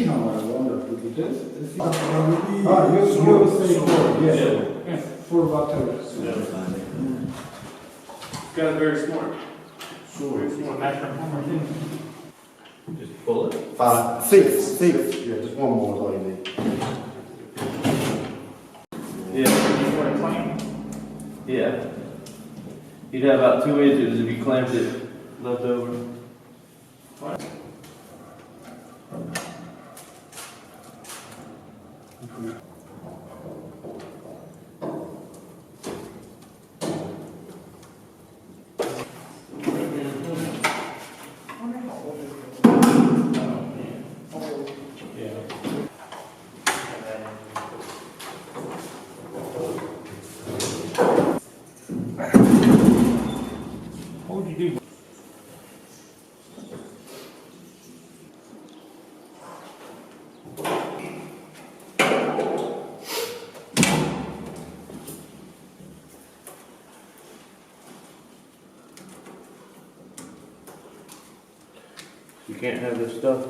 no, I wonder, it is? You You say yes, for water. Got it very smart. Sure. Very smart. Just pull it. Six. Yeah, just one more is all you need. Yeah. Yeah. You'd have about 2 inches if you clamped it left over. What would you do? You can't have this stuff,